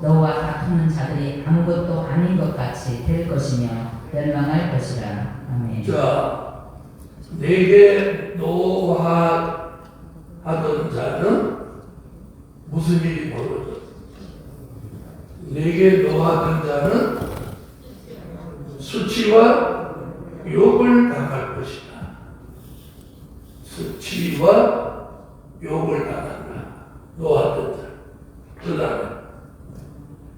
너와 다투는 자들이 아무것도 아닌 것 같이 될 것이며 멸망할 것이라. 아멘. 자, 내게 노하던 자는 무슨 일이 벌어져? 내게 노하던 자는 수치와 욕을 당할 것이다. 수치와 욕을 당한다. 노하던 자. 그 다음에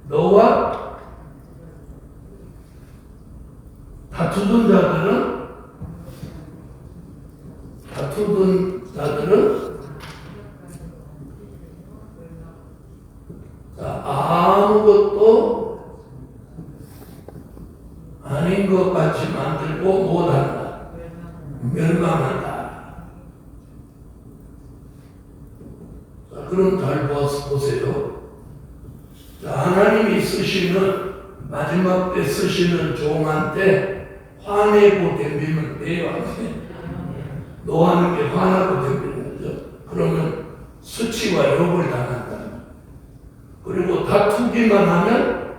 너와 다투던 자들은 아무것도 아닌 것 같이 만들고 못한다. 멸망한다. 자, 그럼 잘 보세요. 자, 하나님이 쓰시는 마지막 때 쓰시는 종한테 화내고 덤비면 돼요, 안 돼? 노하는 게 화나고 덤비는 거죠. 그러면 수치와 욕을 당한다. 그리고 다투기만 하면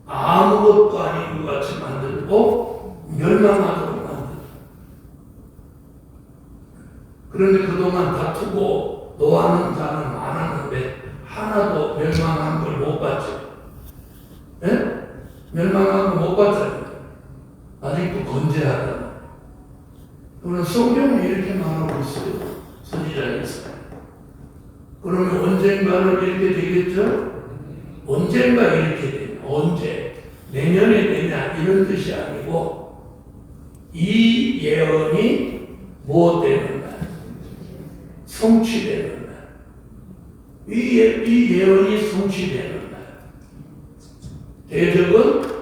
아무것도 아닌 것 같이 만들고 멸망하도록 만든다. 그런데 그동안 다투고 노하는 자는 많았는데 하나도 멸망한 걸 못 봤죠. 예? 멸망한 거 못 봤잖아요. 아직도 건재하다. 그러면 성경은 이렇게 말하고 있어요. 선지자에서. 그러면 언젠가는 이렇게 되겠죠? 언젠가 이렇게 되냐. 언제? 내년에 되냐. 이런 뜻이 아니고 이 예언이 뭐 되는 날? 성취되는 날. 이 예언이 성취되는 날. 대적은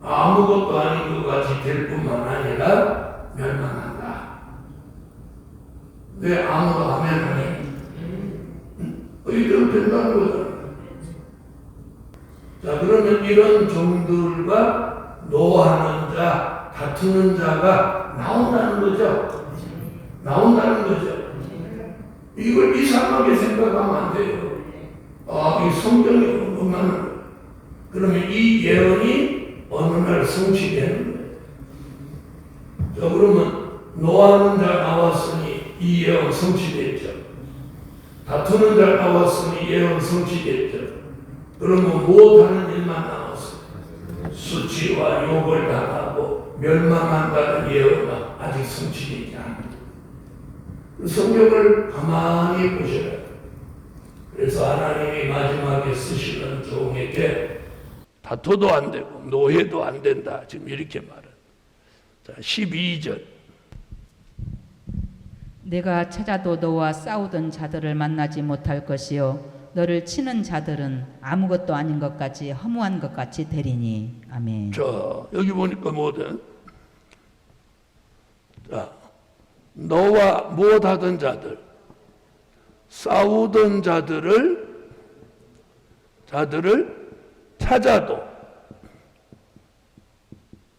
아무것도 아닌 것 같이 될 뿐만 아니라 멸망한다. 왜 아무도 하면 안 해? 이대로 된다는 거잖아. 자, 그러면 이런 종들과 노하는 자, 다투는 자가 나온다는 거죠. 나온다는 거죠. 이걸 이상하게 생각하면 안 돼요. 이 성경이 응하는 거예요. 그러면 이 예언이 어느 날 성취되는 거예요. 자, 그러면 노하는 자 나왔으니 이 예언 성취됐죠. 다투는 자 나왔으니 예언 성취됐죠. 그러면 못하는 일만 남았어요. 수치와 욕을 당하고 멸망한다는 예언은 아직 성취되지 않아요. 성경을 가만히 보셔야 돼요. 그래서 하나님이 마지막에 쓰시는 종에게 다투도 안 되고 노예도 안 된다. 지금 이렇게 말해요. 자, 12절. 내가 찾아도 너와 싸우던 자들을 만나지 못할 것이요 너를 치는 자들은 아무것도 아닌 것 같이 허무한 것 같이 되리니. 아멘. 자, 여기 보니까 뭐든 자, 너와 못하던 자들, 싸우던 자들을 찾아도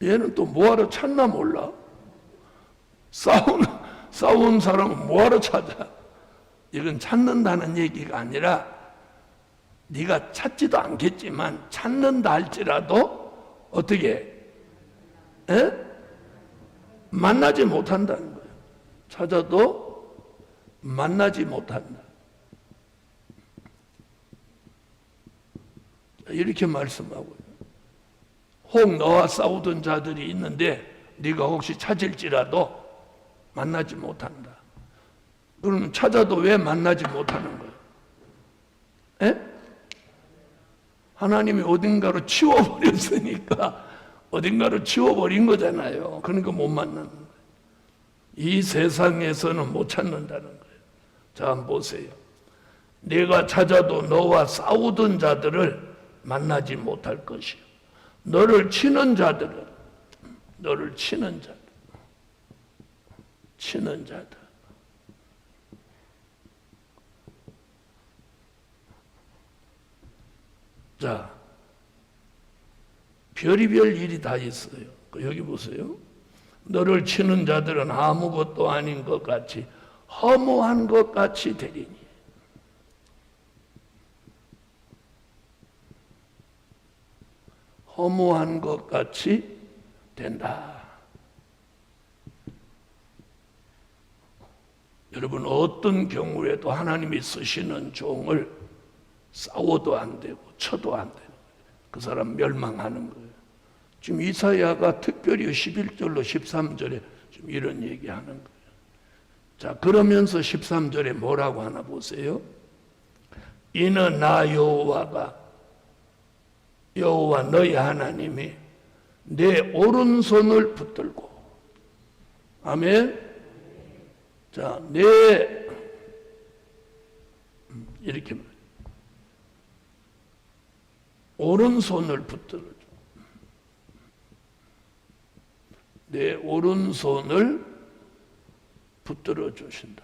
얘는 또 뭐하러 찾나 몰라. 싸운 사람은 뭐하러 찾아? 이건 찾는다는 얘기가 아니라 네가 찾지도 않겠지만 찾는다 할지라도 어떻게 만나지 못한다는 거예요. 찾아도 만나지 못한다. 이렇게 말씀하고요. 혹 너와 싸우던 자들이 있는데 네가 혹시 찾을지라도 만나지 못한다. 그러면 찾아도 왜 만나지 못하는 거예요? 에? 하나님이 어딘가로 치워버렸으니까 어딘가로 치워버린 거잖아요. 그러니까 못 만나는 거예요. 이 세상에서는 못 찾는다는 거예요. 자, 한번 보세요. 내가 찾아도 너와 싸우던 자들을 만나지 못할 것이요 너를 치는 자들 자, 별의별 일이 다 있어요. 여기 보세요. 너를 치는 자들은 아무것도 아닌 것 같이 허무한 것 같이 되리니. 허무한 것 같이 된다. 여러분, 어떤 경우에도 하나님이 쓰시는 종을 싸워도 안 되고 쳐도 안 되고 그 사람 멸망하는 거예요. 지금 이사야가 특별히 11절로 13절에 지금 이런 얘기하는 거예요. 자, 그러면서 13절에 뭐라고 하나 보세요. 이는 나 여호와 너희 하나님이 내 오른손을 붙들고, 아멘. 자, 이렇게 오른손을 붙들어줘. 내 오른손을 붙들어 주신다.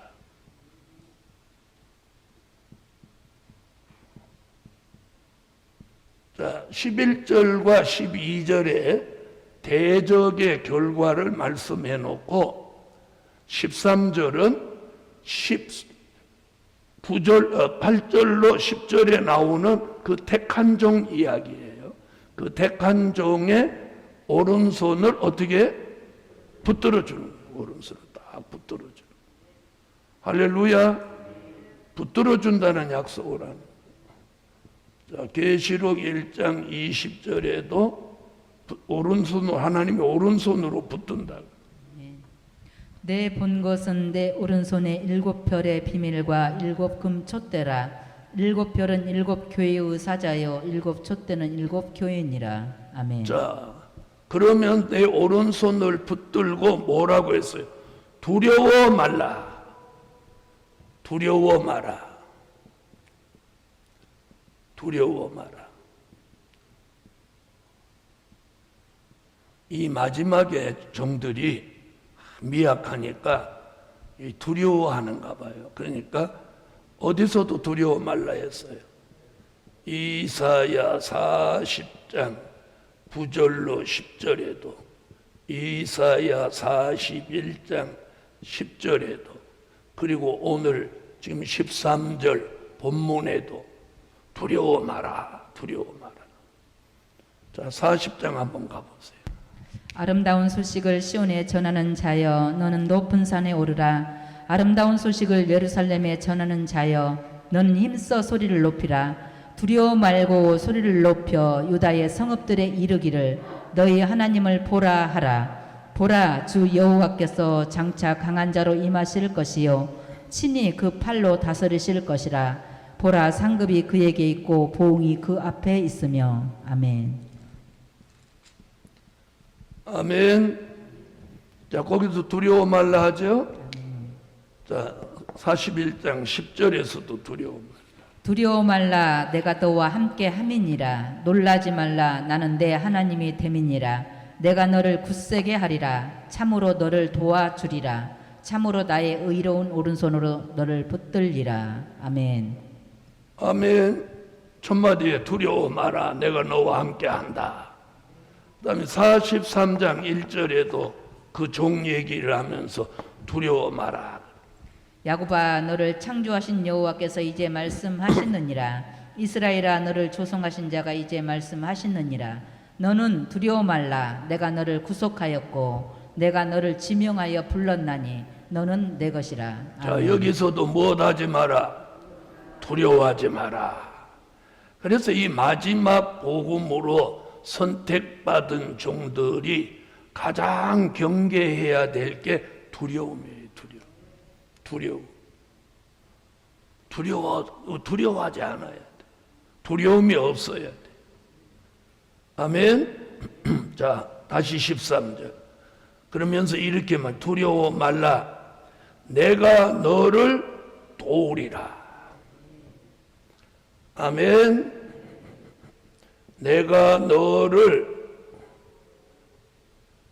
자, 11절과 12절에 대적의 결과를 말씀해 놓고 13절은 8절로 10절에 나오는 그 택한 종 이야기예요. 그 택한 종의 오른손을 어떻게 붙들어 주는 거예요. 오른손을 딱 붙들어 주는 거예요. 할렐루야. 붙들어 준다는 약속을 하는 거예요. 자, 계시록 1장 20절에도 오른손으로, 하나님이 오른손으로 붙든다. 내 본 것은 내 오른손에 7별의 비밀과 7금 촛대라. 7별은 7교회의 사자요 7촛대는 7교회니라. 아멘. 자, 그러면 내 오른손을 붙들고 뭐라고 했어요? 두려워 말라. 두려워 마라. 두려워 마라. 이 마지막에 종들이 미약하니까 두려워하는가 봐요. 그러니까 어디서도 두려워 말라 했어요. 이사야 40장 9절로 10절에도, 이사야 41장 10절에도, 그리고 오늘 지금 13절 본문에도 두려워 마라, 두려워 마라. 자, 40장 한번 가보세요. 아름다운 소식을 시온에 전하는 자여, 너는 높은 산에 오르라. 아름다운 소식을 예루살렘에 전하는 자여, 너는 힘써 소리를 높이라. 두려워 말고 소리를 높여 유다의 성읍들에 이르기를 너희 하나님을 보라 하라. 보라, 주 여호와께서 장차 강한 자로 임하실 것이요 친히 그 팔로 다스리실 것이라. 보라, 상급이 그에게 있고 보응이 그 앞에 있으며. 아멘. 아멘. 자, 거기서 두려워 말라 하죠. 자, 41장 10절에서도 두려워 말라. 두려워 말라, 내가 너와 함께 함이니라. 놀라지 말라, 나는 내 하나님이 됨이니라. 내가 너를 굳세게 하리라. 참으로 너를 도와주리라. 참으로 나의 의로운 오른손으로 너를 붙들리라. 아멘. 아멘. 첫마디에 두려워 마라, 내가 너와 함께 한다. 그 다음에 43장 1절에도 그 종 얘기를 하면서 두려워 마라. 야곱아, 너를 창조하신 여호와께서 이제 말씀하시느니라. 이스라엘아, 너를 조성하신 자가 이제 말씀하시느니라. 너는 두려워 말라, 내가 너를 구속하였고 내가 너를 지명하여 불렀나니 너는 내 것이라. 자, 여기서도 무엇하지 마라, 두려워하지 마라. 그래서 이 마지막 복음으로 선택받은 종들이 가장 경계해야 될 게 두려움이에요. 두려워하지 않아야 돼. 두려움이 없어야 돼. 아멘. 자, 다시 13절. 그러면서 이렇게 말, 두려워 말라, 내가 너를 도우리라. 아멘. 내가 너를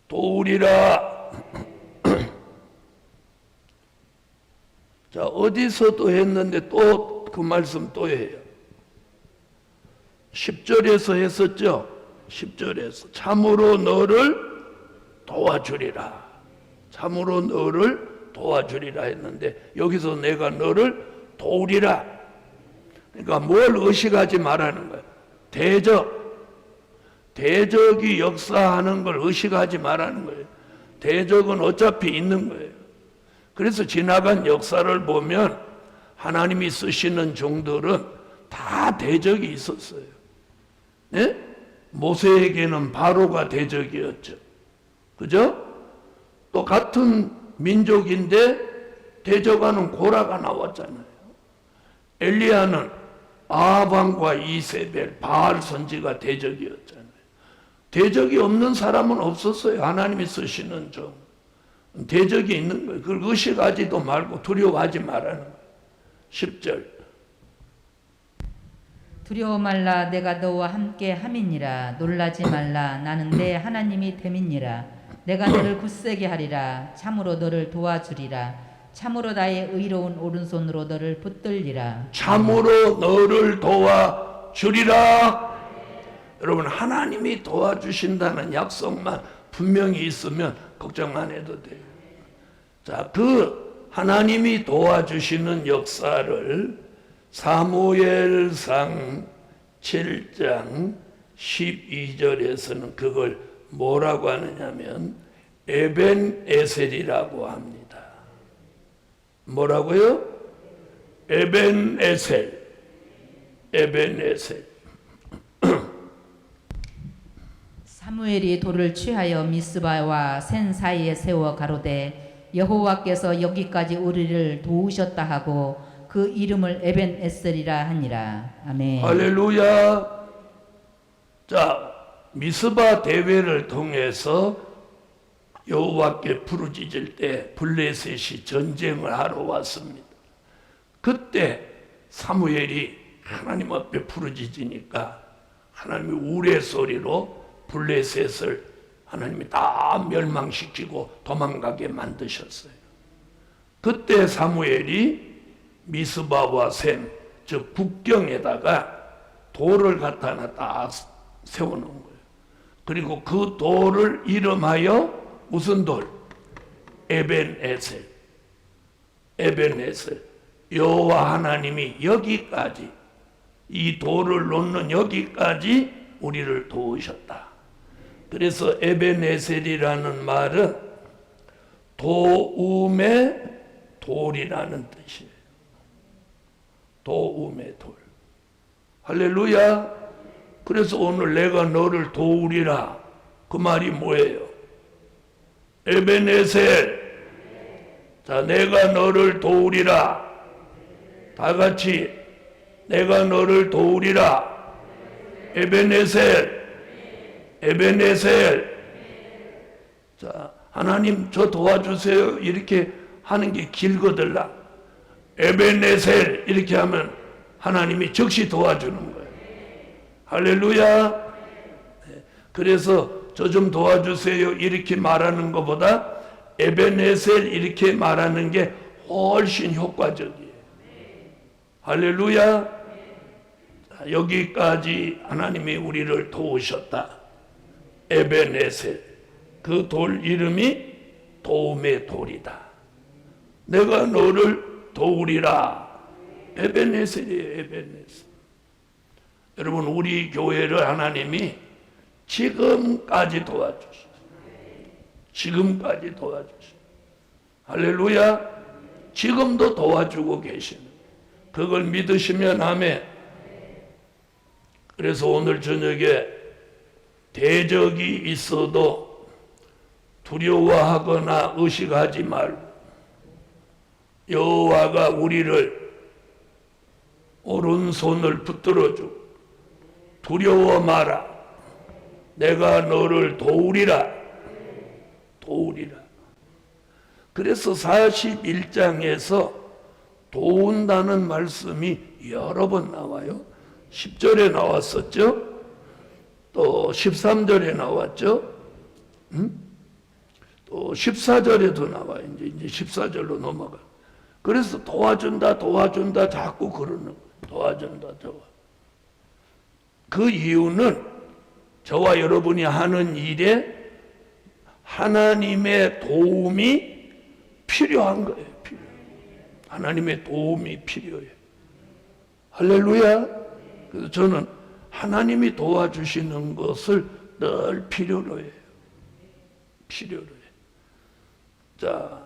도우리라. 자, 어디서도 했는데 또 그 말씀 또 해요. 10절에서 했었죠. 10절에서 참으로 너를 도와주리라. 참으로 너를 도와주리라 했는데 여기서 내가 너를 도우리라. 그러니까 뭘 의식하지 말라는 거예요. 대적, 대적이 역사하는 걸 의식하지 말라는 거예요. 대적은 어차피 있는 거예요. 그래서 지나간 역사를 보면 하나님이 쓰시는 종들은 다 대적이 있었어요. 네? 모세에게는 바로가 대적이었죠. 그죠? 또 같은 민족인데 대적하는 고라가 나왔잖아요. 엘리야는 아합왕과 이세벨, 바알 선지가 대적이었잖아요. 대적이 없는 사람은 없었어요. 하나님이 쓰시는 종. 대적이 있는 거예요. 그걸 의식하지도 말고 두려워하지 말라는 거예요. 10절. 두려워 말라 내가 너와 함께 함이니라. 놀라지 말라 나는 내 하나님이 됨이니라. 내가 너를 굳세게 하리라. 참으로 너를 도와주리라. 참으로 나의 의로운 오른손으로 너를 붙들리라. 참으로 너를 도와주리라. 여러분, 하나님이 도와주신다는 약속만 분명히 있으면 걱정 안 해도 돼요. 자, 그 하나님이 도와주시는 역사를 사무엘상 7장 12절에서는 그걸 뭐라고 하느냐면 에벤에셀이라고 합니다. 뭐라고요? 에벤에셀. 에벤에셀. 사무엘이 돌을 취하여 미스바와 센 사이에 세워 가로되 여호와께서 여기까지 우리를 도우셨다 하고 그 이름을 에벤에셀이라 하니라. 아멘. 할렐루야. 자, 미스바 대회를 통해서 여호와께 부르짖을 때 블레셋이 전쟁을 하러 왔습니다. 그때 사무엘이 하나님 앞에 부르짖으니까 하나님이 우레소리로 블레셋을 하나님이 다 멸망시키고 도망가게 만드셨어요. 그때 사무엘이 미스바와 셈, 즉 국경에다가 돌을 갖다 놨다 세워놓은 거예요. 그리고 그 돌을 이름하여 무슨 돌? 에벤에셀. 에벤에셀. 여호와 하나님이 여기까지, 이 돌을 놓는 여기까지 우리를 도우셨다. 그래서 에벤에셀이라는 말은 도움의 돌이라는 뜻이에요. 도움의 돌. 할렐루야. 그래서 오늘 내가 너를 도우리라. 그 말이 뭐예요? 에벤에셀. 자, 내가 너를 도우리라. 다 같이 내가 너를 도우리라. 에벤에셀. 에벤에셀. 자, 하나님 저 도와주세요. 이렇게 하는 게 길거들라. 에벤에셀 이렇게 하면 하나님이 즉시 도와주는 거예요. 할렐루야. 그래서 저 좀 도와주세요 이렇게 말하는 것보다 에벤에셀 이렇게 말하는 게 훨씬 효과적이에요. 할렐루야. 자, 여기까지 하나님이 우리를 도우셨다. 에벤에셀. 그 돌 이름이 도움의 돌이다. 내가 너를 도우리라. 에벤에셀이에요. 에벤에셀. 여러분, 우리 교회를 하나님이 지금까지 도와주셨어요. 지금까지 도와주셨어요. 할렐루야. 지금도 도와주고 계시는, 그걸 믿으시면 아멘. 그래서 오늘 저녁에 대적이 있어도 두려워하거나 의식하지 말고 여호와가 우리를 오른손을 붙들어주고 두려워 마라. 내가 너를 도우리라. 도우리라. 그래서 41장에서 도운다는 말씀이 여러 번 나와요. 10절에 나왔었죠. 또 13절에 나왔죠. 또 14절에도 나와요. 이제 14절로 넘어가. 그래서 도와준다, 도와준다 자꾸 그러는 거예요. 도와준다, 저와. 그 이유는 저와 여러분이 하는 일에 하나님의 도움이 필요한 거예요. 하나님의 도움이 필요해요. 할렐루야. 그래서 저는 하나님이 도와주시는 것을 늘 필요로 해요. 필요로 해요. 자,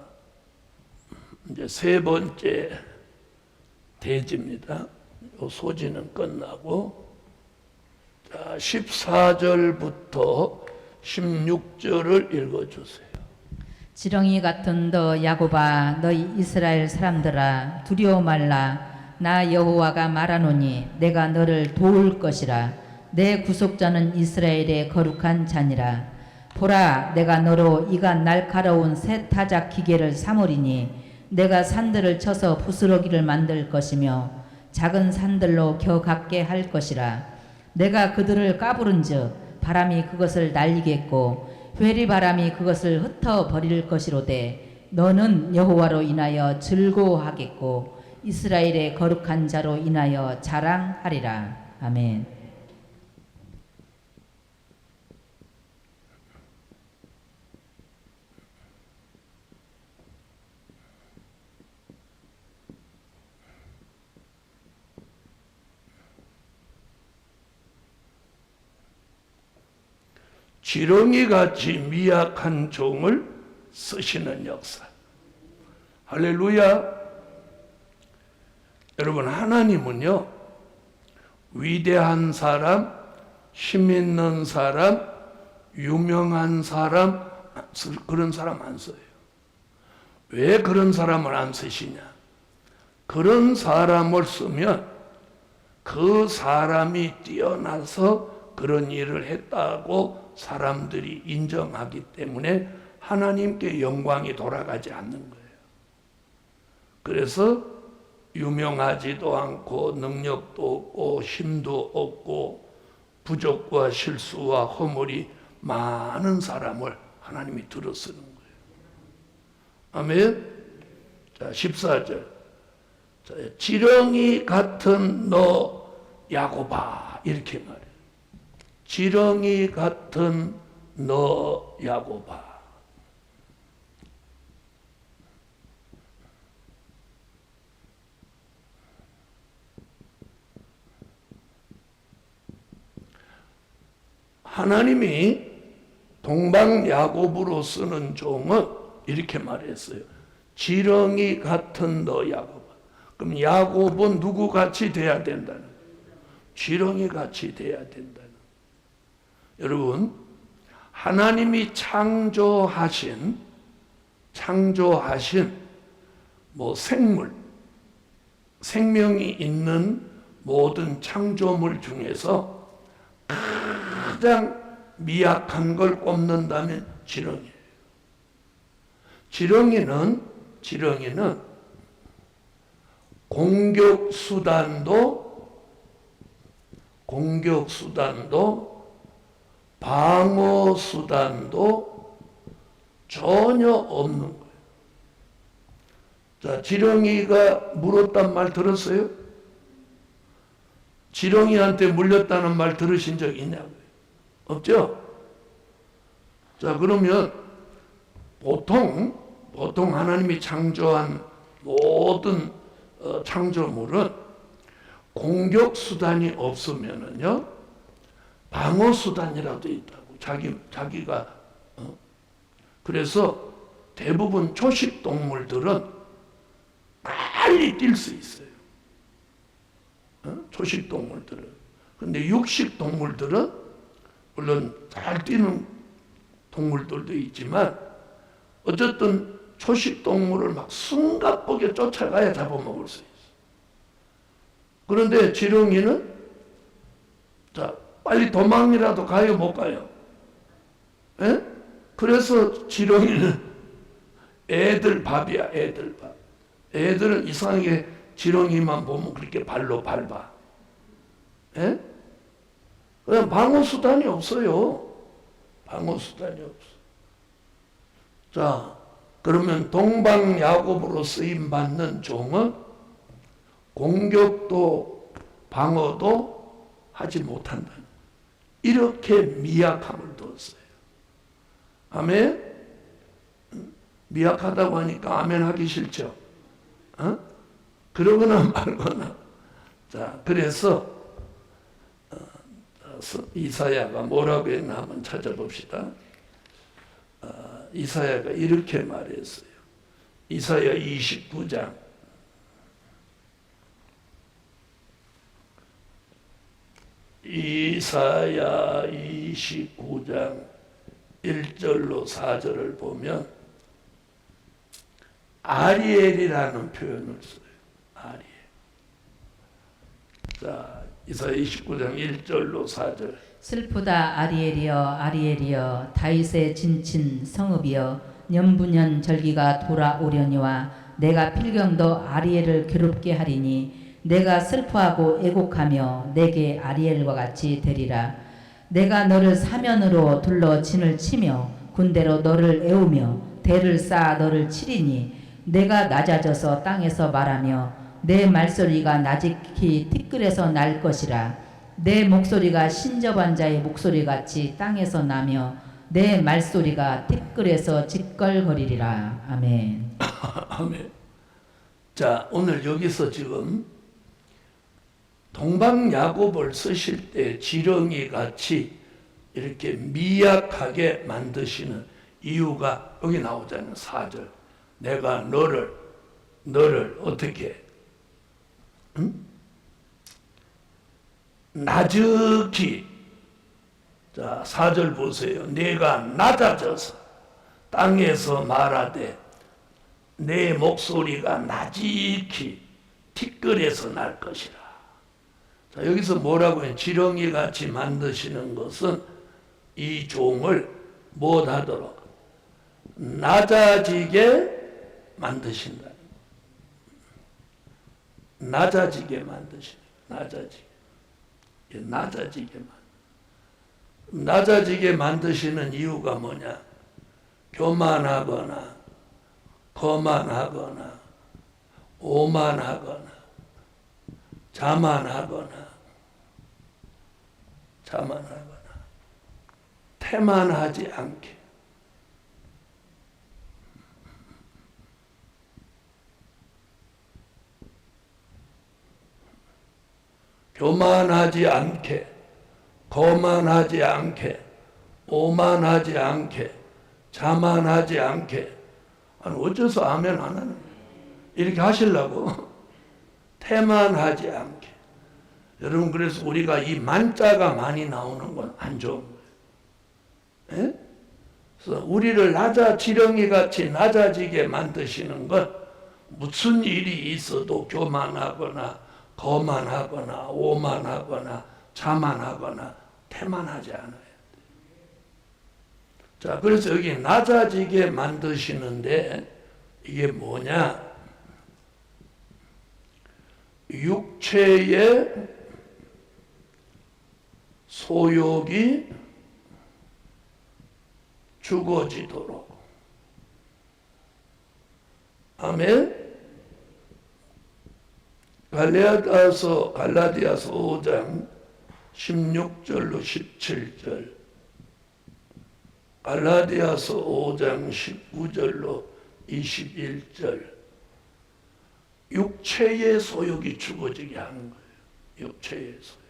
이제 세 번째 대지입니다. 요 소지는 끝나고, 자, 14절부터 16절을 읽어주세요. 지렁이 같은 너 야곱아 너희 이스라엘 사람들아 두려워 말라. 나 여호와가 말하노니 내가 너를 도울 것이라. 내 구속자는 이스라엘의 거룩한 자니라. 보라 내가 너로 이가 날카로운 새 타작 기계를 삼으리니 내가 산들을 쳐서 부스러기를 만들 것이며 작은 산들로 겨같게 할 것이라. 내가 그들을 까부른즉 바람이 그것을 날리겠고 회리바람이 그것을 흩어 버릴 것이로되 너는 여호와로 인하여 즐거워하겠고 이스라엘의 거룩한 자로 인하여 자랑하리라. 아멘. 지렁이같이 미약한 종을 쓰시는 역사. 할렐루야. 여러분, 하나님은요, 위대한 사람, 힘 있는 사람, 유명한 사람, 그런 사람 안 써요. 왜 그런 사람을 안 쓰시냐? 그런 사람을 쓰면 그 사람이 뛰어나서 그런 일을 했다고 사람들이 인정하기 때문에 하나님께 영광이 돌아가지 않는 거예요. 그래서 유명하지도 않고 능력도 없고 힘도 없고 부족과 실수와 허물이 많은 사람을 하나님이 들어 쓰는 거예요. 아멘. 자, 14절. 자, 지렁이 같은 너 야곱아, 이렇게 말해요. 지렁이 같은 너 야곱아. 하나님이 동방 야곱으로 쓰는 종은 이렇게 말했어요. 지렁이 같은 너 야곱아. 그럼 야곱은 누구 같이 돼야 된다는 거예요? 지렁이 같이 돼야 된다는 거예요. 여러분, 하나님이 창조하신 뭐 생명이 있는 모든 창조물 중에서 가장 미약한 걸 꼽는다면 지렁이에요. 지렁이는 공격 수단도 방어 수단도 전혀 없는 거예요. 자, 지렁이가 물었단 말 들었어요? 지렁이한테 물렸다는 말 들으신 적 있냐고요? 없죠? 자, 그러면 보통 하나님이 창조한 모든 창조물은 공격 수단이 없으면은요, 방어 수단이라도 있다고. 자기가 그래서 대부분 초식 동물들은 빨리 뛸 수 있어요. 초식 동물들은. 근데 육식 동물들은 물론 잘 뛰는 동물들도 있지만 어쨌든 초식 동물을 막 숨가쁘게 쫓아가야 잡아먹을 수 있어요. 그런데 지렁이는 자, 빨리 도망이라도 가요, 못 가요? 에? 그래서 지렁이는 애들 밥이야, 애들 밥. 애들은 이상하게 지렁이만 보면 그렇게 발로 밟아. 에? 그냥 방어 수단이 없어요. 방어 수단이 없어. 자, 그러면 동방 야곱으로 쓰임 받는 종은 공격도 방어도 하지 못한다. 이렇게 미약함을 뒀어요. 아멘? 미약하다고 하니까 아멘 하기 싫죠? 그러거나 말거나. 자, 그래서 이사야가 뭐라고 했나 한번 찾아봅시다. 이사야가 이렇게 말했어요. 이사야 29장 1절로 4절을 보면 아리엘이라는 표현을 써요. 아리엘. 자, 이사야 29장 1절로 4절. 슬프다 아리엘이여 아리엘이여 다윗의 진친 성읍이여 년부년 절기가 돌아오려니와 내가 필경도 아리엘을 괴롭게 하리니 내가 슬퍼하고 애곡하며 내게 아리엘과 같이 되리라. 내가 너를 사면으로 둘러 진을 치며 군대로 너를 애우며 대를 쌓아 너를 치리니 내가 낮아져서 땅에서 말하며 내 말소리가 나직히 티끌에서 날 것이라. 내 목소리가 신접한 자의 목소리같이 땅에서 나며 내 말소리가 티끌에서 짓걸거리리라. 아멘. 아멘. 자, 오늘 여기서 지금 동방야곱을 쓰실 때 지렁이 같이 이렇게 미약하게 만드시는 이유가 여기 나오잖아요. 4절. 내가 너를 어떻게 나직히. 자, 4절 보세요. 내가 낮아져서 땅에서 말하되 내 목소리가 나직히 티끌에서 날 것이라. 자, 여기서 뭐라고 해요? 지렁이 같이 만드시는 것은 이 종을 못하도록 낮아지게 만드신다. 낮아지게 만드시는. 낮아지게 만드시는 이유가 뭐냐? 교만하거나 거만하거나 오만하거나 자만하거나 태만하지 않게. 교만하지 않게, 거만하지 않게, 오만하지 않게, 자만하지 않게. 아니, 어째서 아멘 안 하는 거예요? 이렇게 하시려고. 태만하지 않게. 여러분, 그래서 우리가 이 만자가 많이 나오는 건 안 좋은 거예요. 예? 그래서 우리를 지렁이같이 낮아지게 만드시는 건 무슨 일이 있어도 교만하거나 거만하거나 오만하거나 자만하거나 태만하지 않아요. 자, 그래서 여기 낮아지게 만드시는데 이게 뭐냐? 육체의 소욕이 죽어지도록. 아멘. 갈라디아서 5장 16절로 17절, 갈라디아서 5장 19절로 21절. 육체의 소욕이 죽어지게 하는 거예요. 육체의 소욕.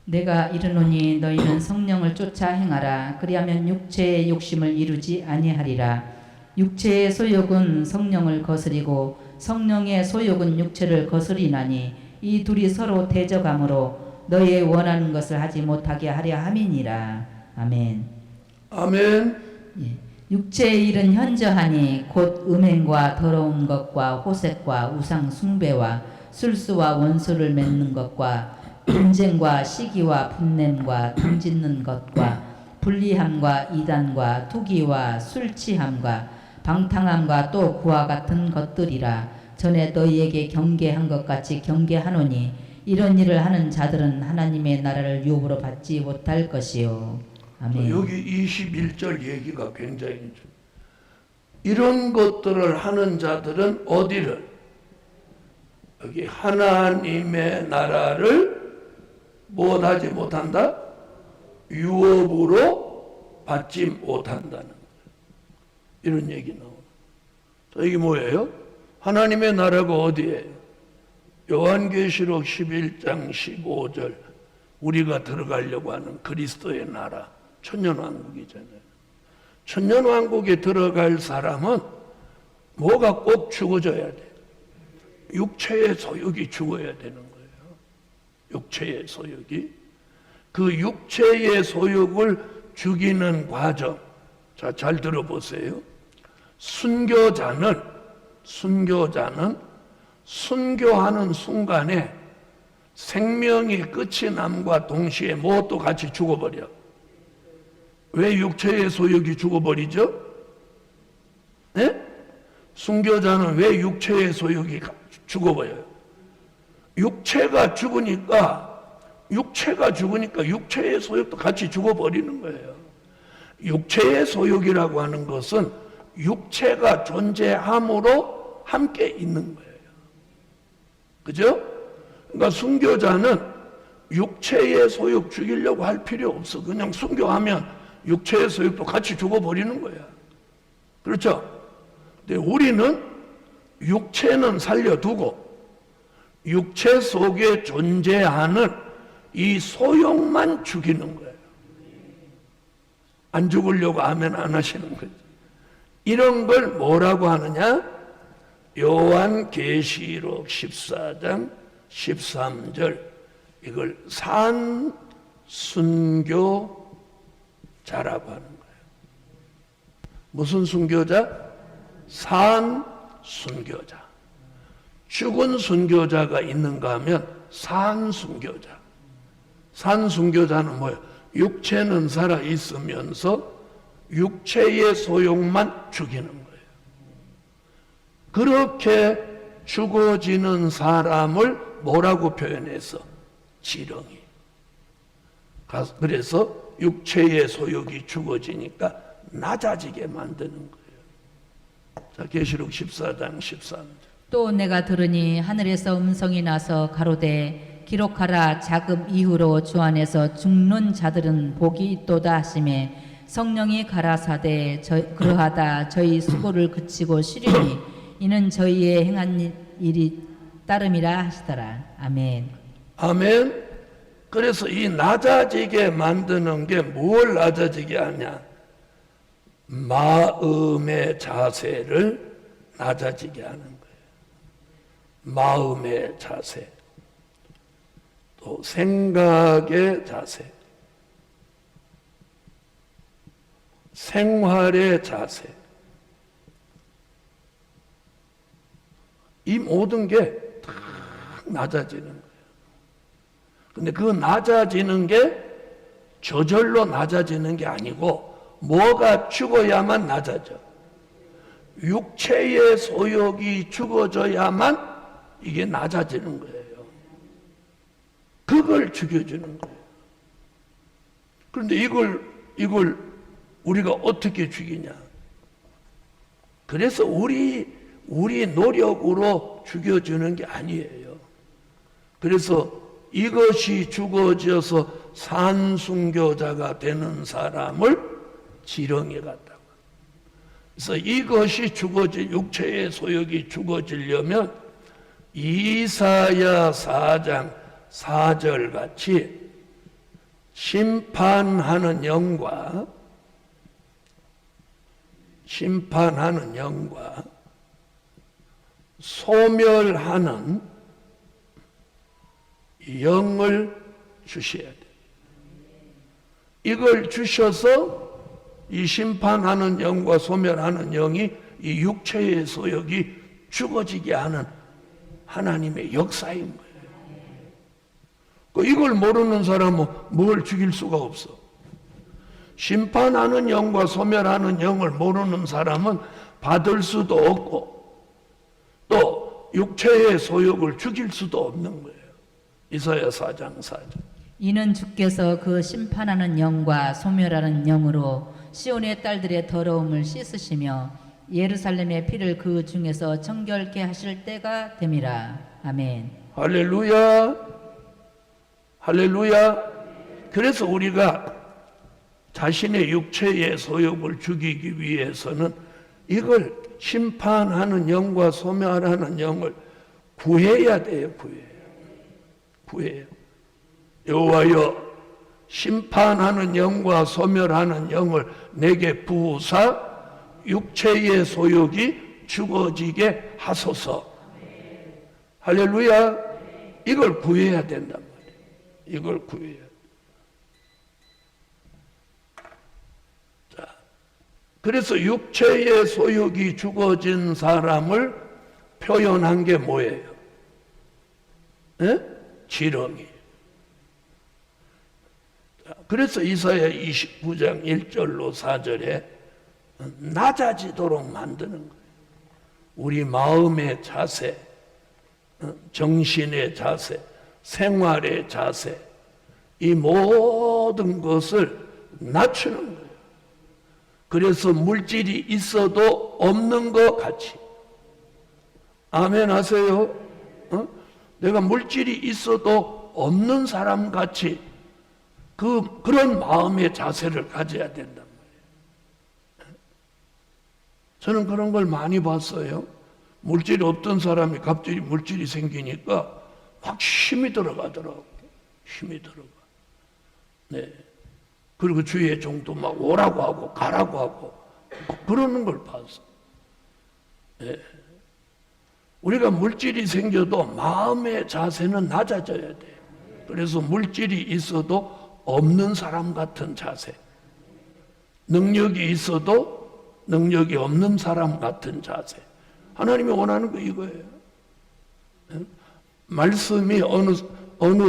내가 이르노니 너희는 성령을 쫓아 행하라. 그리하면 육체의 욕심을 이루지 아니하리라. 육체의 소욕은 성령을 거스리고 성령의 소욕은 육체를 거스리나니 이 둘이 서로 대적함으로 너희의 원하는 것을 하지 못하게 하려 함이니라. 아멘. 아멘. 예. 육체의 일은 현저하니 곧 음행과 더러운 것과 호색과 우상 숭배와 술수와 원수를 맺는 것과 분쟁과 시기와 분냄과 등짓는 것과 불리함과 이단과 투기와 술 취함과 방탕함과 또 그와 같은 것들이라. 전에 너희에게 경계한 것 같이 경계하노니 이런 일을 하는 자들은 하나님의 나라를 유업으로 받지 못할 것이요. 아멘. 여기 21절 얘기가 굉장히 중요해요. 이런 것들을 하는 자들은 어디를? 여기 하나님의 나라를 못하지 못한다? 유업으로 받지 못한다는 거예요. 이런 얘기 나오는. 자, 이게 뭐예요? 하나님의 나라가 어디예요? 요한계시록 11장 15절 우리가 들어가려고 하는 그리스도의 나라 천년왕국이잖아요. 천년왕국에 들어갈 사람은 뭐가 꼭 죽어져야 돼? 육체의 소욕이 죽어야 되는 거예요. 육체의 소욕이. 그 육체의 소욕을 죽이는 과정. 자, 잘 들어보세요. 순교자는 순교하는 순간에 생명이 끝이 남과 동시에 무엇도 같이 죽어버려. 왜 육체의 소욕이 죽어버리죠? 네? 순교자는 왜 육체의 소욕이 죽어버려요? 육체가 죽으니까 육체의 소욕도 같이 죽어버리는 거예요. 육체의 소욕이라고 하는 것은 육체가 존재함으로 함께 있는 거예요. 그죠? 그러니까 순교자는 육체의 소욕 죽이려고 할 필요 없어. 그냥 순교하면 육체의 소욕도 같이 죽어버리는 거야. 그렇죠? 근데 우리는 육체는 살려두고 육체 속에 존재하는 이 소욕만 죽이는 거예요. 안 죽으려고 하면 안 하시는 거죠. 이런 걸 뭐라고 하느냐? 요한계시록 14장 13절 이걸 산순교자라고 하는 거예요. 무슨 순교자? 산순교자. 죽은 순교자가 있는가 하면 산순교자. 산순교자는 뭐예요? 육체는 살아있으면서 육체의 소욕만 죽이는 거예요. 그렇게 죽어지는 사람을 뭐라고 표현해서? 지렁이. 그래서 육체의 소욕이 죽어지니까 낮아지게 만드는 거예요. 자, 계시록 14장 13절. 또 내가 들으니 하늘에서 음성이 나서 가로되 기록하라. 자금 이후로 주 안에서 죽는 자들은 복이 있도다 하시매 성령이 가라사대 그러하다 저희 수고를 그치고 쉬리니 이는 저희의 행한 일이 따름이라 하시더라. 아멘. 아멘. 그래서 이 낮아지게 만드는 게 뭘 낮아지게 하냐? 마음의 자세를 낮아지게 하는 거예요. 마음의 자세, 또 생각의 자세, 생활의 자세, 이 모든 게 다 낮아지는 거예요. 근데 그 낮아지는 게 저절로 낮아지는 게 아니고 뭐가 죽어야만 낮아져. 육체의 소욕이 죽어져야만 이게 낮아지는 거예요. 그걸 죽여주는 거예요. 그런데 이걸 우리가 어떻게 죽이냐? 그래서 우리 노력으로 죽여주는 게 아니에요. 그래서 이것이 죽어져서 산순교자가 되는 사람을 지렁이 같다고. 그래서 이것이 육체의 소욕이 죽어지려면 이사야 4장 4절 같이 심판하는 영과 소멸하는 영을 주셔야 돼요. 이걸 주셔서 이 심판하는 영과 소멸하는 영이 이 육체의 소욕이 죽어지게 하는 하나님의 역사인 거예요. 이걸 모르는 사람은 뭘 죽일 수가 없어. 심판하는 영과 소멸하는 영을 모르는 사람은 받을 수도 없고 또 육체의 소욕을 죽일 수도 없는 거예요. 이사야 4장 4절. 이는 주께서 그 심판하는 영과 소멸하는 영으로 시온의 딸들의 더러움을 씻으시며 예루살렘의 피를 그 중에서 정결케 하실 때가 됨이라. 아멘. 할렐루야. 할렐루야. 그래서 우리가 자신의 육체의 소욕을 죽이기 위해서는 이걸 심판하는 영과 소멸하는 영을 구해야 돼요. 구해요. 여호와여 심판하는 영과 소멸하는 영을 내게 부으사 육체의 소욕이 죽어지게 하소서. 할렐루야. 이걸 구해야 된단 말이에요. 이걸 구해야 돼. 자, 그래서 육체의 소욕이 죽어진 사람을 표현한 게 뭐예요? 지렁이. 그래서 이사야 29장 1절로 4절에 낮아지도록 만드는 거예요. 우리 마음의 자세, 정신의 자세, 생활의 자세, 이 모든 것을 낮추는 거예요. 그래서 물질이 있어도 없는 것 같이. 아멘 하세요. 내가 물질이 있어도 없는 사람 같이 그런 마음의 자세를 가져야 된단 말이에요. 저는 그런 걸 많이 봤어요. 물질이 없던 사람이 갑자기 물질이 생기니까 확 힘이 들어가더라고요. 힘이 들어가. 네. 그리고 주위의 종도 막 오라고 하고 가라고 하고 그러는 걸 봤어. 네. 우리가 물질이 생겨도 마음의 자세는 낮아져야 돼. 그래서 물질이 있어도 없는 사람 같은 자세, 능력이 있어도 능력이 없는 사람 같은 자세. 하나님이 원하는 거 이거예요. 말씀이 어느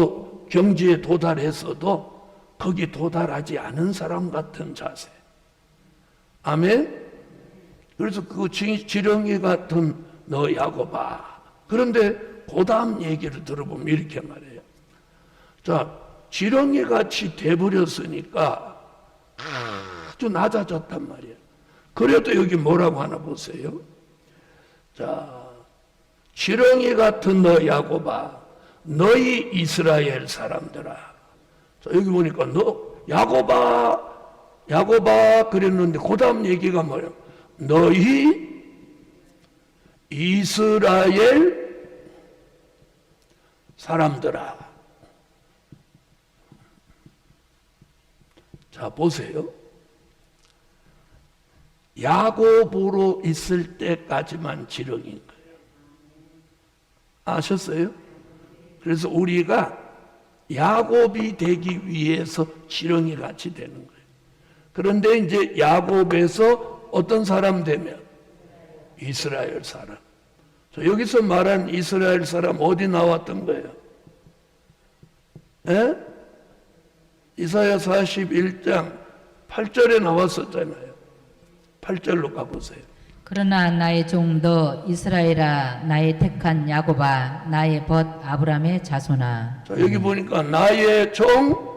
경지에 도달했어도 거기 도달하지 않은 사람 같은 자세. 아멘. 그래서 그 지렁이 같은 너 야곱아. 그런데 그 다음 얘기를 들어보면 이렇게 말해요. 자, 지렁이 같이 돼버렸으니까 아주 낮아졌단 말이에요. 그래도 여기 뭐라고 하나 보세요. 자, 지렁이 같은 너 야곱아, 너희 이스라엘 사람들아. 자, 여기 보니까 너 야곱아 그랬는데 그 다음 얘기가 뭐예요? 너희 이스라엘 사람들아. 자, 보세요. 야곱으로 있을 때까지만 지렁인 거예요. 아셨어요? 그래서 우리가 야곱이 되기 위해서 지렁이 같이 되는 거예요. 그런데 이제 야곱에서 어떤 사람 되면 이스라엘 사람. 자, 여기서 말한 이스라엘 사람 어디 나왔던 거예요? 이사야 41장 8절에 나왔었잖아요. 8절로 가보세요. 그러나 나의 종 너 이스라엘아, 나의 택한 야곱아, 나의 벗 아브라함의 자손아. 자, 여기 보니까 나의 종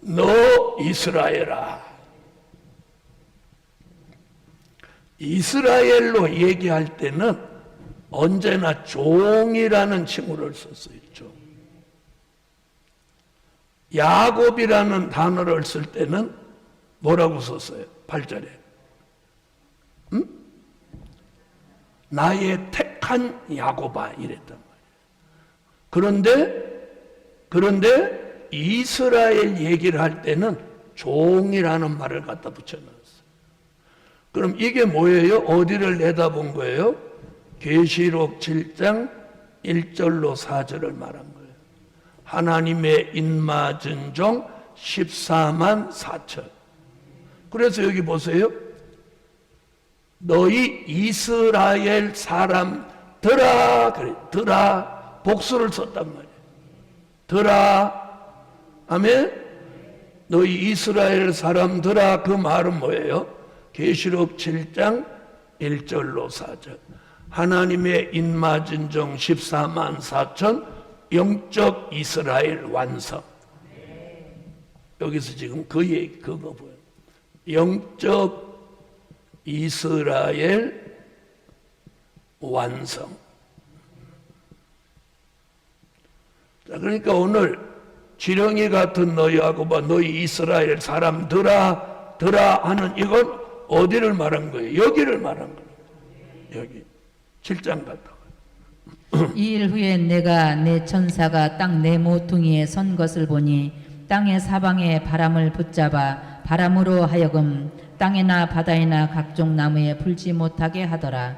너 이스라엘아. 이스라엘로 얘기할 때는 언제나 종이라는 칭호를 썼어요. 종. 야곱이라는 단어를 쓸 때는 뭐라고 썼어요? 8절에. 나의 택한 야곱아 이랬단 말이에요. 그런데 이스라엘 얘기를 할 때는 종이라는 말을 갖다 붙여놨어요. 그럼 이게 뭐예요? 어디를 내다본 거예요? 계시록 7장 1절로 4절을 말한 거예요. 하나님의 인맞은 종 14만 4천. 그래서 여기 보세요. 너희 이스라엘 사람들아, 그래, 들아, 복수를 썼단 말이에요. 들아, 아멘. 너희 이스라엘 사람들아, 그 말은 뭐예요? 계시록 7장 1절로 4절. 하나님의 인맞은 종 14만 4천 영적 이스라엘 완성. 여기서 지금 그 얘기 그거 보여요. 영적 이스라엘 완성. 자, 그러니까 오늘 지렁이 같은 너희하고 너희 이스라엘 사람들아 하는 이건 어디를 말한 거예요? 여기를 말한 거예요. 여기 7장 갔다가 이 일 후에 내가 내 천사가 땅 내 모퉁이에 선 것을 보니 땅의 사방에 바람을 붙잡아 바람으로 하여금 땅이나 바다이나 각종 나무에 불지 못하게 하더라.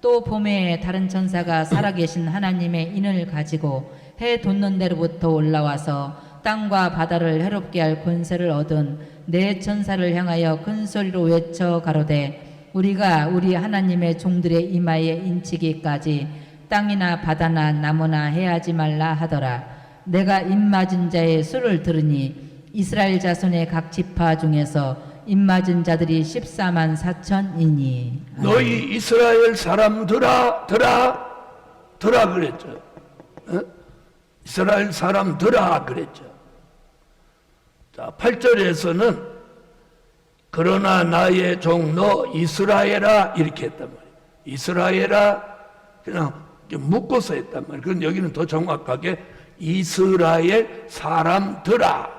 또 봄에 다른 천사가 살아계신 하나님의 인을 가지고 해 돋는 데로부터 올라와서 땅과 바다를 해롭게 할 권세를 얻은 네 천사를 향하여 큰 소리로 외쳐 가로되 우리가 우리 하나님의 종들의 이마에 인치기까지 땅이나 바다나 나무나 해하지 말라 하더라. 내가 입맞은 자의 수를 들으니 이스라엘 자손의 각 지파 중에서 입맞은 자들이 14만 4천이니. 너희 이스라엘 사람들아 들아 그랬죠. 어? 이스라엘 사람들아 그랬죠. 자, 8절에서는 그러나 나의 종 너 이스라엘아 이렇게 했단 말이에요. 이스라엘아 그냥 묶어서 했단 말이에요. 그런데 여기는 더 정확하게 이스라엘 사람들아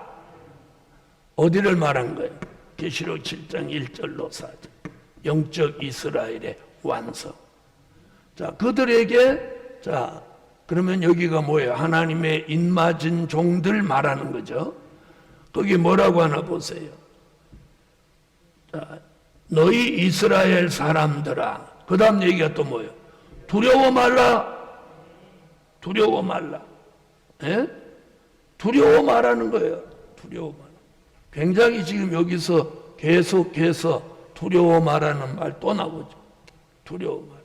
어디를 말한 거예요? 계시록 7장 1절로 4절 영적 이스라엘의 완성. 자, 그들에게 자 그러면 여기가 뭐예요? 하나님의 인맞은 종들 말하는 거죠. 거기 뭐라고 하나 보세요. 자, 너희 이스라엘 사람들아. 그 다음 얘기가 또 뭐예요? 두려워 말라. 두려워 말라. 예? 두려워 말하는 거예요. 두려워 말라. 굉장히 지금 여기서 계속해서 두려워 말하는 말 또 나오죠. 두려워 말라.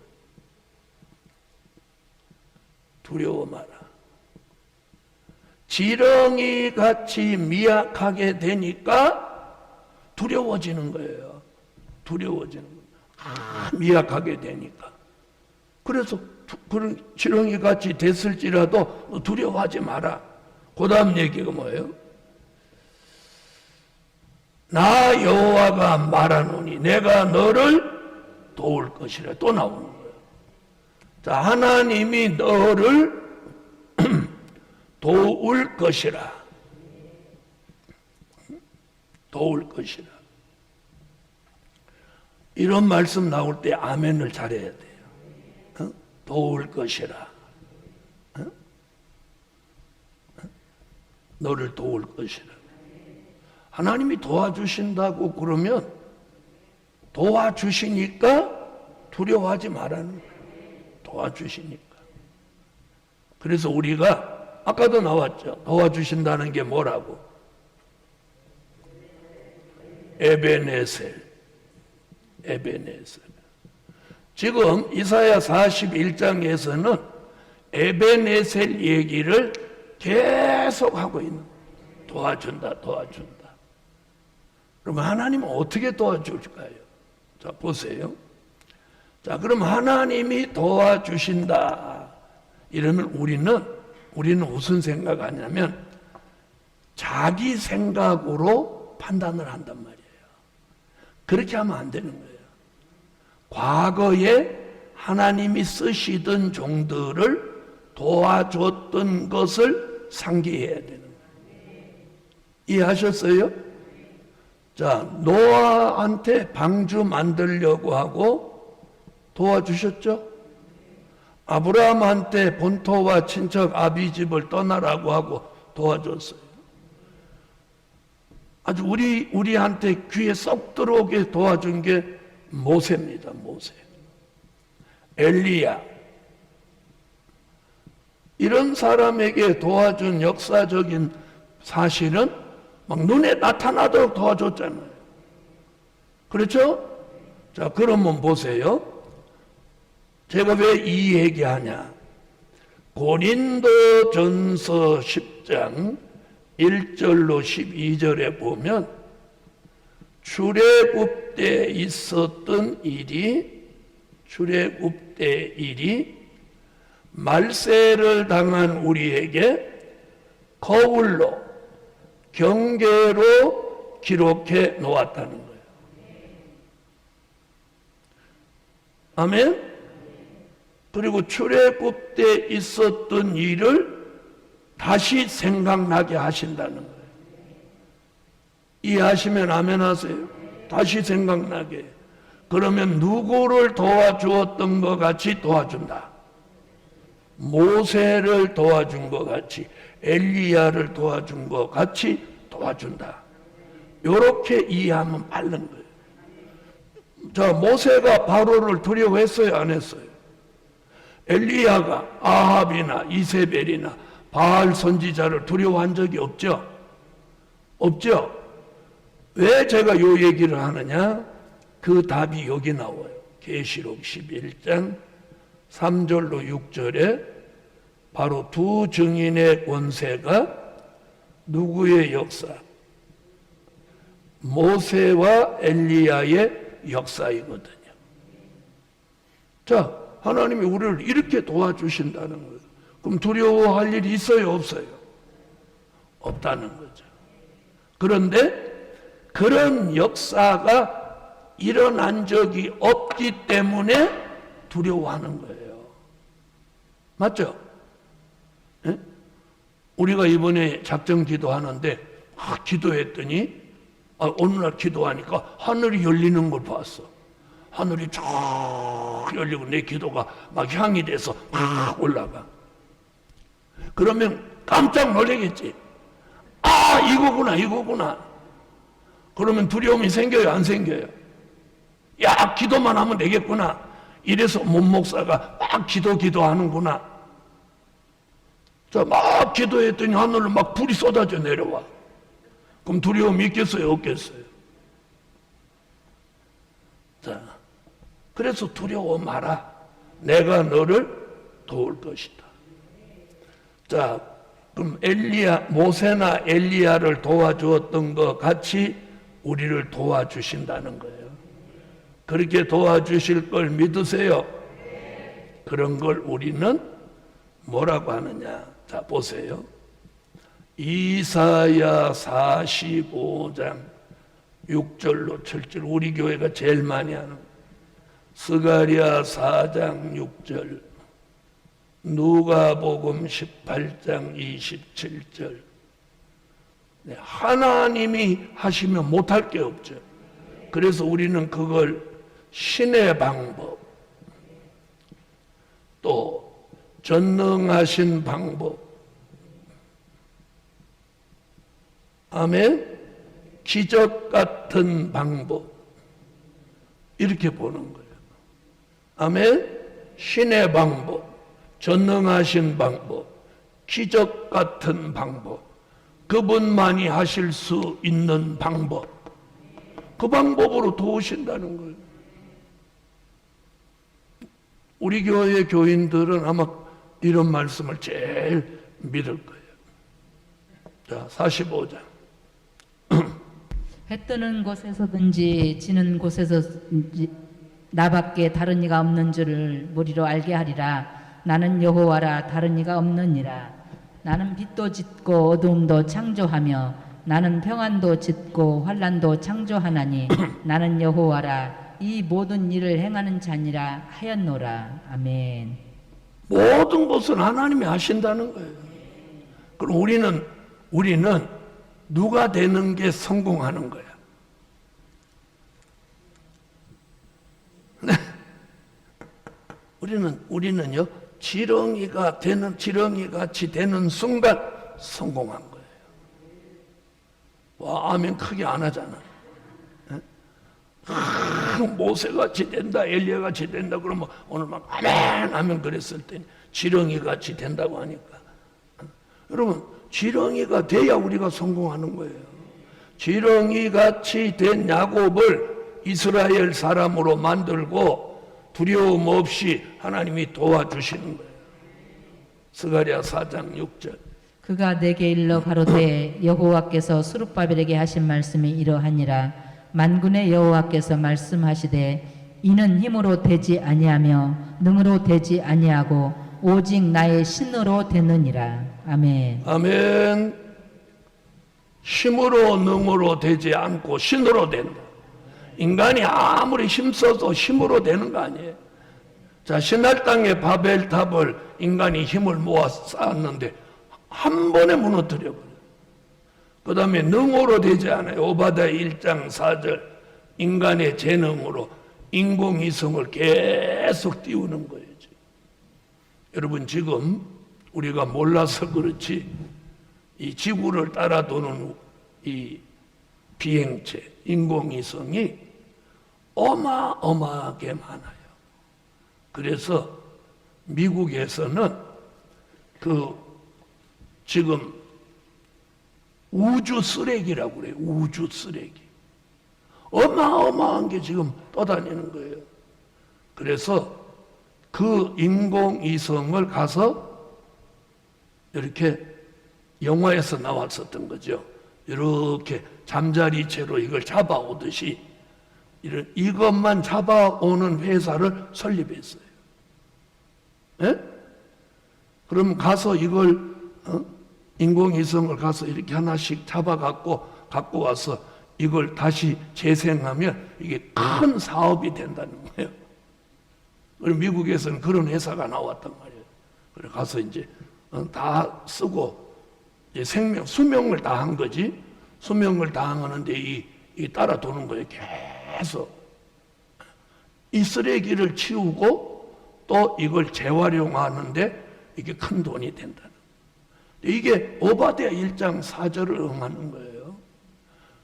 두려워 마라. 지렁이 같이 미약하게 되니까 두려워지는 거예요. 두려워지는 거예요. 미약하게 되니까. 그래서 그런 지렁이 같이 됐을지라도 두려워하지 마라. 그 다음 얘기가 뭐예요? 나 여호와가 말하노니 내가 너를 도울 것이라 또 나오는 거예요. 자, 하나님이 너를 도울 것이라. 도울 것이라. 이런 말씀 나올 때 아멘을 잘해야 돼요. 어? 도울 것이라. 어? 너를 도울 것이라. 하나님이 도와주신다고 그러면 도와주시니까 두려워하지 말라는 거예요. 도와주시니까. 그래서 우리가 아까도 나왔죠. 도와주신다는 게 뭐라고? 에베네셀. 에베네셀. 지금 이사야 41장에서는 에베네셀 얘기를 계속 하고 있는 거예요. 도와준다, 도와준다. 그럼 하나님은 어떻게 도와줄까요? 자, 보세요. 자, 그럼 하나님이 도와주신다. 이러면 우리는 무슨 생각하냐면 자기 생각으로 판단을 한단 말이에요. 그렇게 하면 안 되는 거예요. 과거에 하나님이 쓰시던 종들을 도와줬던 것을 상기해야 되는 거예요. 이해하셨어요? 자, 노아한테 방주 만들려고 하고 도와주셨죠? 아브라함한테 본토와 친척 아비집을 떠나라고 하고 도와줬어요. 아주 우리한테 귀에 쏙 들어오게 도와준 게 모세입니다. 모세. 엘리야. 이런 사람에게 도와준 역사적인 사실은 막 눈에 나타나도록 도와줬잖아요. 그렇죠? 자, 그러면 보세요. 제가 왜 이 얘기하냐? 고린도 전서 10장 1절로 12절에 보면 출애굽 때 있었던 일이 말세를 당한 우리에게 거울로 경계로 기록해 놓았다는 거예요. 아멘? 그리고 출애굽 때 있었던 일을 다시 생각나게 하신다는 거예요. 이해하시면 아멘 하세요. 다시 생각나게. 그러면 누구를 도와주었던 것 같이 도와준다. 모세를 도와준 것 같이 엘리야를 도와준 것 같이 도와준다. 이렇게 이해하면 바른 거예요. 자, 모세가 바로를 두려워했어요, 안 했어요? 엘리야가 아합이나 이세벨이나 바알 선지자를 두려워한 적이 없죠? 없죠? 왜 제가 이 얘기를 하느냐? 그 답이 여기 나와요. 계시록 11장 3절로 6절에 바로 두 증인의 권세가 누구의 역사? 모세와 엘리야의 역사이거든요. 자, 하나님이 우리를 이렇게 도와주신다는 거예요. 그럼 두려워할 일이 있어요, 없어요? 없다는 거죠. 그런데 그런 역사가 일어난 적이 없기 때문에 두려워하는 거예요. 맞죠? 예? 우리가 이번에 작정 기도하는데 기도했더니 어느 날 기도하니까 하늘이 열리는 걸 봤어. 하늘이 쫙 열리고 내 기도가 막 향이 돼서 막 올라가. 그러면 깜짝 놀라겠지. 아, 이거구나, 이거구나. 그러면 두려움이 생겨요, 안 생겨요? 야, 기도만 하면 되겠구나. 이래서 몸 목사가 막 기도하는구나. 자, 막 기도했더니 하늘로 막 불이 쏟아져 내려와. 그럼 두려움이 있겠어요, 없겠어요? 자, 그래서 두려워 마라. 내가 너를 도울 것이다. 자, 그럼 모세나 엘리야를 도와주었던 것 같이 우리를 도와주신다는 거예요. 그렇게 도와주실 걸 믿으세요? 그런 걸 우리는 뭐라고 하느냐? 자, 보세요. 이사야 45장 6절로 7절, 우리 교회가 제일 많이 하는 스가랴 4장 6절, 누가복음 18장 27절. 하나님이 하시면 못할 게 없죠. 그래서 우리는 그걸 신의 방법, 또 전능하신 방법, 아멘, 기적 같은 방법, 이렇게 보는 거예요. 아멘, 신의 방법, 전능하신 방법, 기적 같은 방법, 그분만이 하실 수 있는 방법, 그 방법으로 도우신다는 거예요. 우리 교회 교인들은 아마 이런 말씀을 제일 믿을 거예요. 자, 45장. 해 뜨는 곳에서든지 지는 곳에서든지 나밖에 다른 이가 없는 줄을 무리로 알게 하리라. 나는 여호와라, 다른 이가 없느니라. 나는 빛도 짓고 어두움도 창조하며 나는 평안도 짓고 환난도 창조하나니 나는 여호와라, 이 모든 일을 행하는 자니라 하였노라. 아멘. 모든 것은 하나님이 하신다는 거예요. 그럼 우리는 누가 되는 게 성공하는 거야? 네. 우리는요, 지렁이 같이 되는 순간 성공한 거예요. 와, 아멘 크게 안 하잖아. 모세같이 된다, 엘리야같이 된다 그러면 오늘 막 아멘 그랬을 때 지렁이같이 된다고 하니까, 여러분, 지렁이가 돼야 우리가 성공하는 거예요. 지렁이같이 된 야곱을 이스라엘 사람으로 만들고 두려움 없이 하나님이 도와주시는 거예요. 스가랴 4장 6절. 그가 내게 일러 가로되 여호와께서 스룹바벨에게 하신 말씀이 이러하니라. 만군의 여호와께서 말씀하시되 이는 힘으로 되지 아니하며 능으로 되지 아니하고 오직 나의 신으로 되느니라. 아멘. 아멘. 힘으로 능으로 되지 않고 신으로 된다. 인간이 아무리 힘써도 힘으로 되는 거 아니에요. 자, 신할 땅의 바벨탑을 인간이 힘을 모아 쌓았는데 한 번에 무너뜨려 버려요. 그 다음에 능으로 되지 않아요. 오바다 1장 4절, 인간의 재능으로 인공위성을 계속 띄우는 거예요. 여러분 지금 우리가 몰라서 그렇지 이 지구를 따라 도는 이 비행체, 인공위성이 어마어마하게 많아요. 그래서 미국에서는 지금 우주 쓰레기라고 그래요. 우주 쓰레기. 어마어마한 게 지금 떠다니는 거예요. 그래서 그 인공위성을 가서 이렇게 영화에서 나왔었던 거죠. 이렇게 잠자리채로 이걸 잡아오듯이 이것만 잡아오는 회사를 설립했어요. 예? 그럼 가서 이걸 인공위성을 가서 이렇게 하나씩 잡아갖고 갖고 와서 이걸 다시 재생하면 이게 큰 사업이 된다는 거예요. 그럼 미국에서는 그런 회사가 나왔단 말이에요. 그래 가서 이제 다 쓰고 이제 수명을 다 한 거지. 수명을 다 하는데 이 따라 도는 거예요. 계속 이 쓰레기를 치우고 또 이걸 재활용하는데 이게 큰 돈이 된다는 거예요. 이게 오바댜 1장 4절을 응하는 거예요.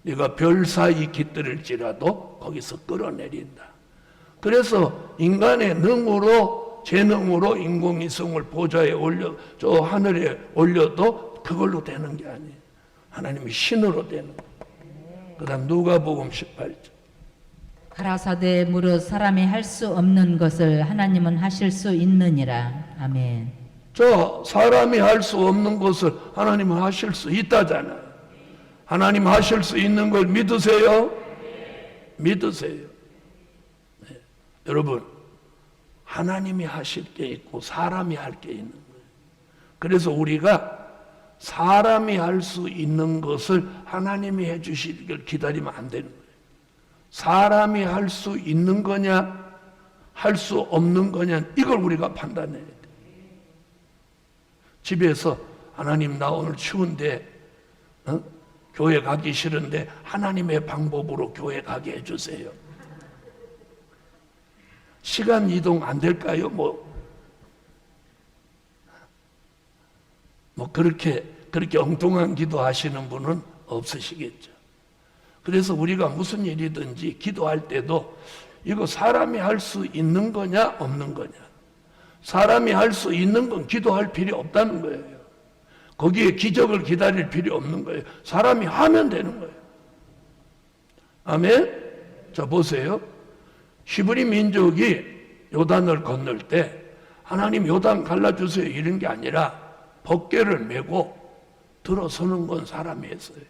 네가 별 사이 깃들을지라도 거기서 끌어내린다. 그래서 인간의 능으로 재능으로 인공위성을 보좌에 올려 저 하늘에 올려도 그걸로 되는 게 아니에요. 하나님이 신으로 되는 거예요. 그다음 누가복음 18절. 가라사대 무릇 사람이 할 수 없는 것을 하나님은 하실 수 있느니라. 아멘. 저 사람이 할 수 없는 것을 하나님은 하실 수 있다잖아요. 하나님 하실 수 있는 걸 믿으세요? 믿으세요. 네. 여러분 하나님이 하실 게 있고 사람이 할 게 있는 거예요. 그래서 우리가 사람이 할 수 있는 것을 하나님이 해주시길 기다리면 안 되는 거예요. 사람이 할 수 있는 거냐 할 수 없는 거냐 이걸 우리가 판단해야 돼요. 집에서 하나님 나 오늘 추운데 교회 가기 싫은데 하나님의 방법으로 교회 가게 해주세요. 시간 이동 안 될까요? 뭐 그렇게 엉뚱한 기도 하시는 분은 없으시겠죠. 그래서 우리가 무슨 일이든지 기도할 때도 이거 사람이 할 수 있는 거냐 없는 거냐. 사람이 할 수 있는 건 기도할 필요 없다는 거예요. 거기에 기적을 기다릴 필요 없는 거예요. 사람이 하면 되는 거예요. 아멘? 자 보세요. 히브리 민족이 요단을 건널 때 하나님 요단 갈라주세요 이런 게 아니라 법궤를 메고 들어서는 건 사람이 했어요.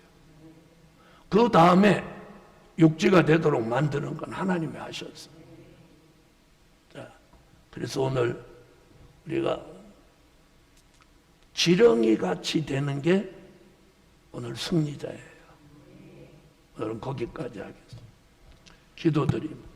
그 다음에 육지가 되도록 만드는 건 하나님이 하셨어요. 자, 그래서 오늘 우리가 지렁이 같이 되는 게 오늘 승리자예요. 오늘은 거기까지 하겠습니다. 기도드립니다.